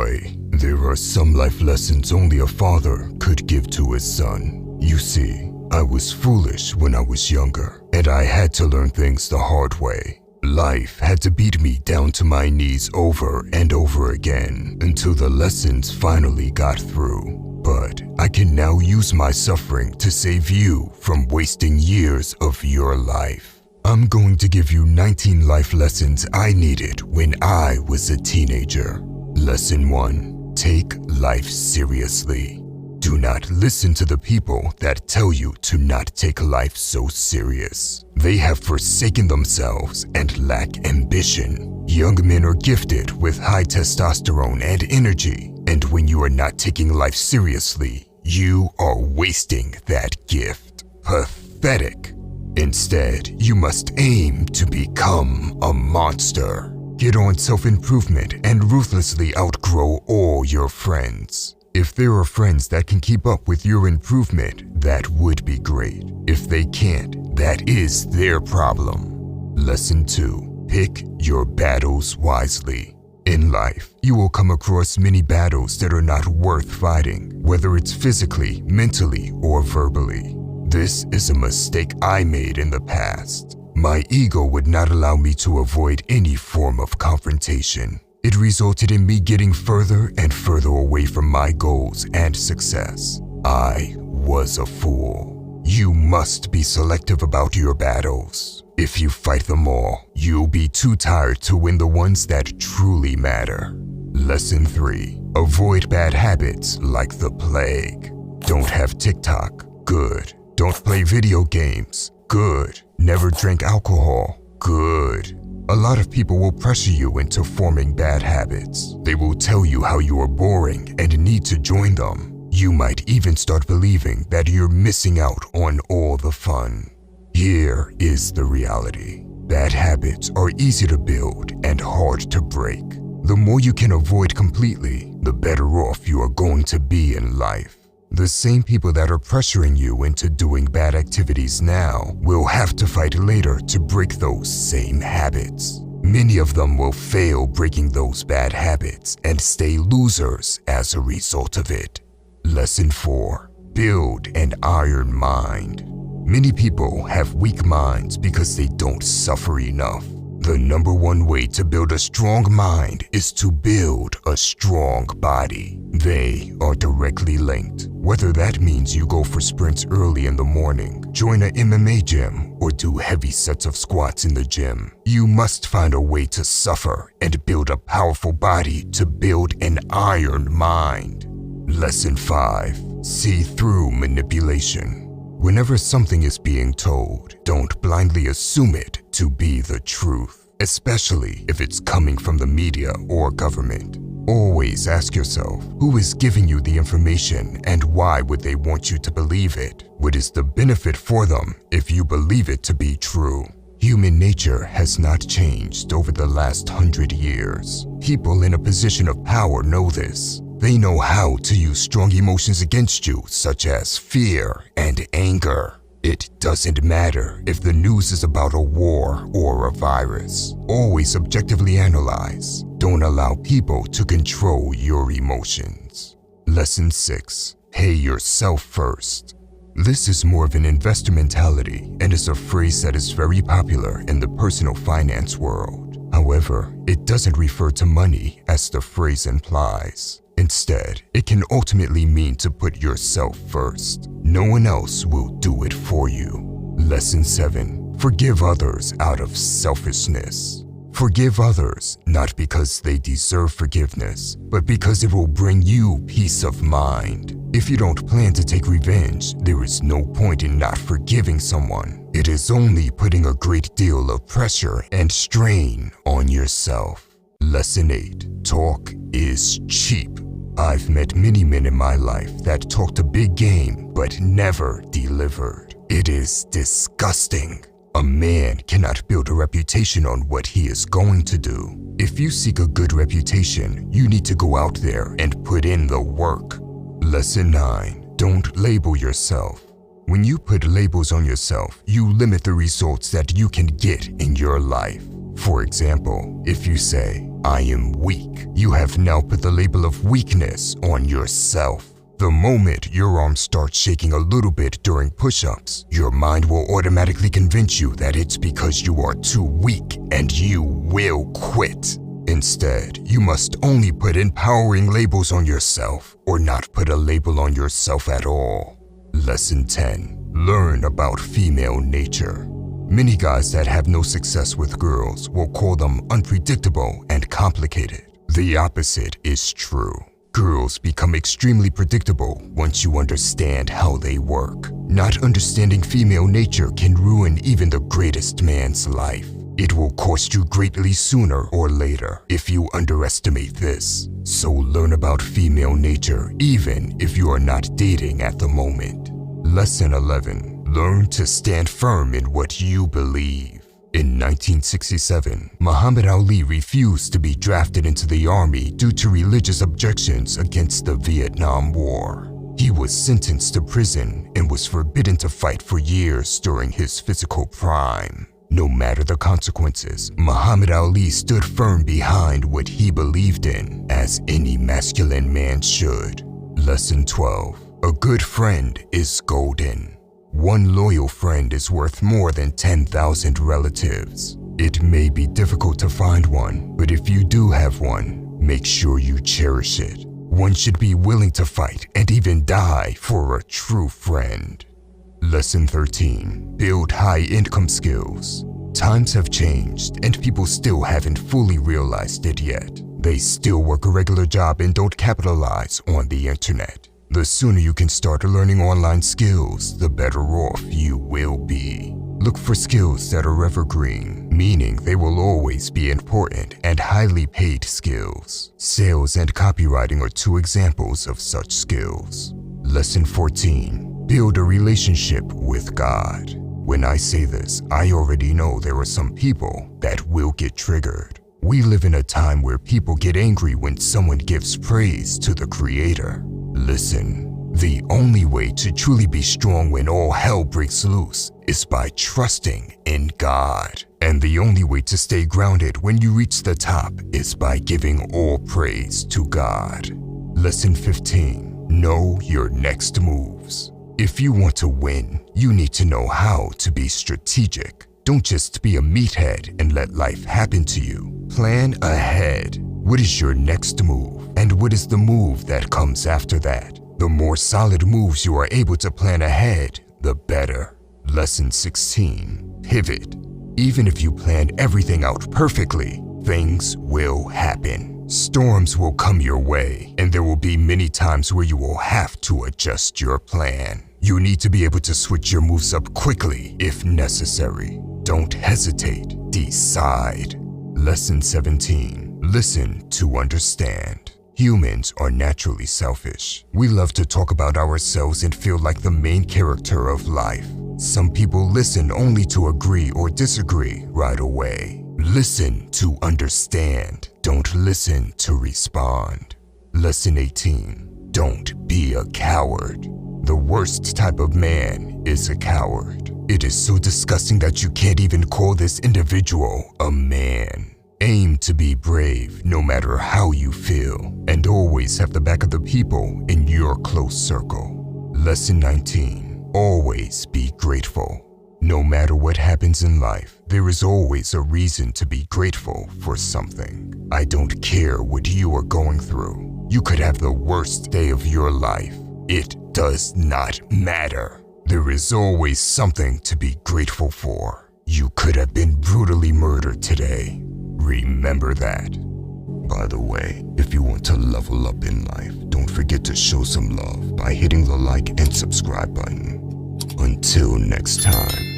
Boy, there are some life lessons only a father could give to his son. You see, I was foolish when I was younger, and I had to learn things the hard way. Life had to beat me down to my knees over and over again until the lessons finally got through. But I can now use my suffering to save you from wasting years of your life. I'm going to give you 19 life lessons I needed when I was a teenager. Lesson 1. Take life seriously. Do not listen to the people that tell you to not take life so serious. They have forsaken themselves and lack ambition. Young men are gifted with high testosterone and energy, and when you are not taking life seriously, you are wasting that gift. Pathetic. Instead, you must aim to become a monster. Get on self-improvement and ruthlessly outgrow all your friends. If there are friends that can keep up with your improvement, that would be great. If they can't, that is their problem. Lesson 2. Pick your battles wisely. In life, you will come across many battles that are not worth fighting, whether it's physically, mentally, or verbally. This is a mistake I made in the past. My ego would not allow me to avoid any form of confrontation. It resulted in me getting further and further away from my goals and success. I was a fool. You must be selective about your battles. If you fight them all, you'll be too tired to win the ones that truly matter. Lesson 3. Avoid bad habits like the plague. Don't have TikTok. Good. Don't play video games. Good. Never drink alcohol. Good. A lot of people will pressure you into forming bad habits. They will tell you how you are boring and need to join them. You might even start believing that you're missing out on all the fun. Here is the reality. Bad habits are easy to build and hard to break. The more you can avoid completely, the better off you are going to be in life. The same people that are pressuring you into doing bad activities now will have to fight later to break those same habits. Many of them will fail breaking those bad habits and stay losers as a result of it. Lesson 4. Build an iron mind. Many people have weak minds because they don't suffer enough. The number one way to build a strong mind is to build a strong body. They are directly linked. Whether that means you go for sprints early in the morning, join an MMA gym, or do heavy sets of squats in the gym, you must find a way to suffer and build a powerful body to build an iron mind. Lesson 5. See through manipulation. Whenever something is being told, don't blindly assume it to be the truth, especially if it's coming from the media or government. Always ask yourself, who is giving you the information and why would they want you to believe it? What is the benefit for them if you believe it to be true? Human nature has not changed over the last 100 years. People in a position of power know this. They know how to use strong emotions against you, such as fear and anger. It doesn't matter if the news is about a war or a virus. Always objectively analyze. Don't allow people to control your emotions. Lesson 6. Pay yourself first. This is more of an investor mentality and is a phrase that is very popular in the personal finance world. However, it doesn't refer to money as the phrase implies. Instead, it can ultimately mean to put yourself first. No one else will do it for you. Lesson 7. Forgive others out of selfishness. Forgive others not because they deserve forgiveness, but because it will bring you peace of mind. If you don't plan to take revenge, there is no point in not forgiving someone. It is only putting a great deal of pressure and strain on yourself. Lesson 8. Talk is cheap. I've met many men in my life that talked a big game but never delivered. It is disgusting. A man cannot build a reputation on what he is going to do. If you seek a good reputation, you need to go out there and put in the work. Lesson 9. Don't label yourself. When you put labels on yourself, you limit the results that you can get in your life. For example, if you say, I am weak. You have now put the label of weakness on yourself. The moment your arms start shaking a little bit during push-ups, your mind will automatically convince you that it's because you are too weak and you will quit. Instead, you must only put empowering labels on yourself or not put a label on yourself at all. Lesson 10. Learn about female nature. Many guys that have no success with girls will call them unpredictable and complicated. The opposite is true. Girls become extremely predictable once you understand how they work. Not understanding female nature can ruin even the greatest man's life. It will cost you greatly sooner or later if you underestimate this. So learn about female nature even if you are not dating at the moment. Lesson 11. Learn to stand firm in what you believe. In 1967, Muhammad Ali refused to be drafted into the army due to religious objections against the Vietnam War. He was sentenced to prison and was forbidden to fight for years during his physical prime. No matter the consequences, Muhammad Ali stood firm behind what he believed in, as any masculine man should. Lesson 12. A good friend is golden. One loyal friend is worth more than 10,000 relatives. It may be difficult to find one, but if you do have one, make sure you cherish it. One should be willing to fight and even die for a true friend. Lesson 13. Build high-income skills. Times have changed and people still haven't fully realized it yet. They still work a regular job and don't capitalize on the internet. The sooner you can start learning online skills, the better off you will be. Look for skills that are evergreen, meaning they will always be important and highly paid skills. Sales and copywriting are two examples of such skills. Lesson 14. Build a relationship with God. When I say this, I already know there are some people that will get triggered. We live in a time where people get angry when someone gives praise to the Creator. Listen, the only way to truly be strong when all hell breaks loose is by trusting in God. And the only way to stay grounded when you reach the top is by giving all praise to God. Lesson 15. Know your next moves. If you want to win, you need to know how to be strategic. Don't just be a meathead and let life happen to you. Plan ahead. What is your next move? And what is the move that comes after that? The more solid moves you are able to plan ahead, the better. Lesson 16. Pivot. Even if you plan everything out perfectly, things will happen. Storms will come your way, and there will be many times where you will have to adjust your plan. You need to be able to switch your moves up quickly if necessary. Don't hesitate. Decide. Lesson 17. Listen to understand. Humans are naturally selfish. We love to talk about ourselves and feel like the main character of life. Some people listen only to agree or disagree right away. Listen to understand. Don't listen to respond. Lesson 18. Don't be a coward. The worst type of man is a coward. It is so disgusting that you can't even call this individual a man. Aim to be brave no matter how you feel, and always have the back of the people in your close circle. Lesson 19. Always be grateful. No matter what happens in life, there is always a reason to be grateful for something. I don't care what you are going through. You could have the worst day of your life. It does not matter. There is always something to be grateful for. You could have been brutally murdered today. Remember that. By the way, if you want to level up in life, don't forget to show some love by hitting the like and subscribe button. Until next time.